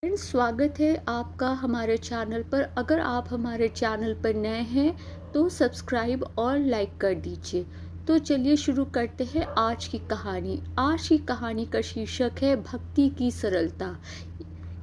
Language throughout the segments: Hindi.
फ्रेंड्स, स्वागत है आपका हमारे चैनल पर। अगर आप हमारे चैनल पर नए हैं तो सब्सक्राइब और लाइक कर दीजिए। तो चलिए शुरू करते हैं आज की कहानी। आज की कहानी का शीर्षक है भक्ति की सरलता।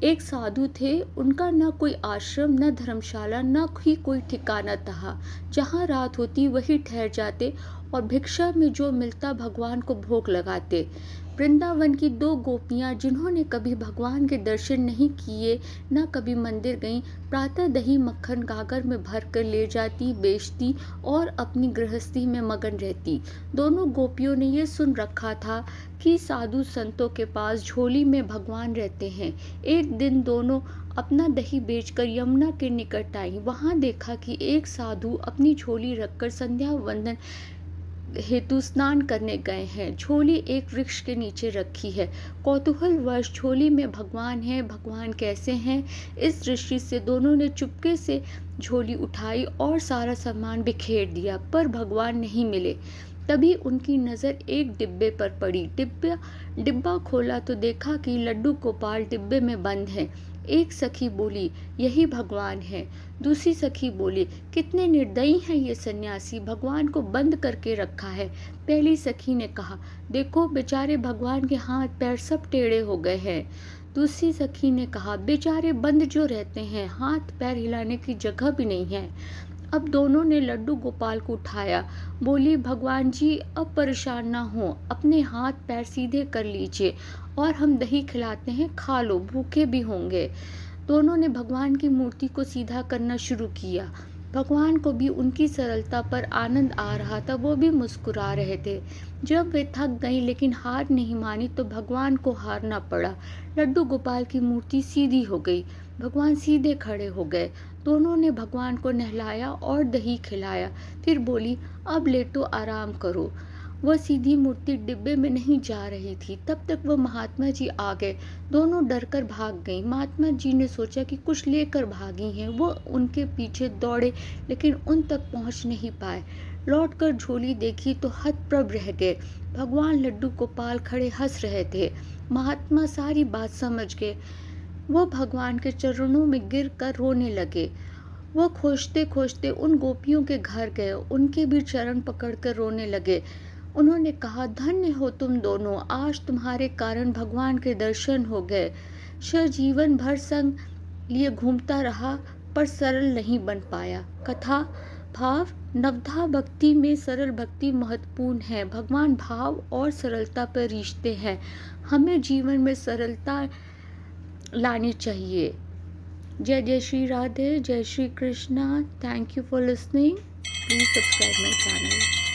एक साधु थे, उनका न कोई आश्रम, न धर्मशाला, न ही कोई ठिकाना था। जहाँ रात होती वहीं ठहर जाते और भिक्षा में जो मिलता भगवान को भोग लगाते। वृंदावन की दो गोपियाँ, जिन्होंने कभी भगवान के दर्शन नहीं किए, न कभी मंदिर गईं, प्रातः दही मक्खन गागर में भर कर ले जाती, बेचती और अपनी गृहस्थी में मगन रहती। दोनों गोपियों ने ये सुन रखा था कि साधु संतों के पास झोली में भगवान रहते हैं। एक दिन दोनों अपना दही बेचकर यमुना के निकट आई। वहां देखा कि एक साधु अपनी झोली रखकर संध्या वंदन हेतु स्नान करने गए हैं। झोली एक वृक्ष के नीचे रखी है। कौतूहलवश झोली में भगवान है, भगवान कैसे हैं, इस दृष्टि से दोनों ने चुपके से झोली उठाई और सारा सामान बिखेर दिया, पर भगवान नहीं मिले। तभी उनकी नज़र एक डिब्बे पर पड़ी। डिब्बा खोला तो देखा कि लड्डू गोपाल डिब्बे में बंद है। एक सखी बोली, यही भगवान है। दूसरी सखी बोली, कितने निर्दयी हैं ये सन्यासी, भगवान को बंद करके रखा है। पहली सखी ने कहा, देखो बेचारे भगवान के हाथ पैर सब टेढ़े हो गए हैं। दूसरी सखी ने कहा, बेचारे बंद जो रहते हैं, हाथ पैर हिलाने की जगह भी नहीं है। अब दोनों ने लड्डू गोपाल को उठाया। बोली, भगवान जी अब परेशान ना हो, अपने हाथ पैर सीधे कर लीजिए और हम दही खिलाते हैं, खा लो, भूखे भी होंगे। दोनों ने भगवान की मूर्ति को सीधा करना शुरू किया। भगवान को भी उनकी सरलता पर आनंद आ रहा था, वो भी मुस्कुरा रहे थे। जब वे थक गईं लेकिन हार नहीं मानी तो भगवान को हारना पड़ा। लड्डू गोपाल की मूर्ति सीधी हो गई, भगवान सीधे खड़े हो गए। दोनों ने भगवान को नहलाया और दही खिलाया। फिर बोली, अब लेटो, आराम करो। वह सीधी मूर्ति डिब्बे में नहीं जा रही थी। तब तक वह महात्मा जी आ गए। दोनों डरकर भाग गईं। महात्मा जी ने सोचा कि कुछ लेकर भागी हैं। वो उनके पीछे दौड़े लेकिन उन तक पहुंच नहीं पाए। लौटकर झोली देखी तो हतप्रभ रह गए। भगवान लड्डू गोपाल खड़े हंस रहे थे। महात्मा सारी बात समझ गए। वो भगवान के चरणों में गिरकर रोने लगे। वो खोजते खोजते उन गोपियों के घर गए, उनके भी चरण पकड़कर रोने लगे। उन्होंने कहा, धन्य हो तुम दोनों, आज तुम्हारे कारण भगवान के दर्शन हो गए। शिव जीवन भर संग लिए घूमता रहा पर सरल नहीं बन पाया। कथा भाव, नवधा भक्ति में सरल भक्ति महत्वपूर्ण है। भगवान भाव और सरलता पर रिश्ते हैं। हमें जीवन में सरलता लानी चाहिए। जय जय श्री राधे, जय Shri Krishna. Thank you for listening. Please subscribe my channel.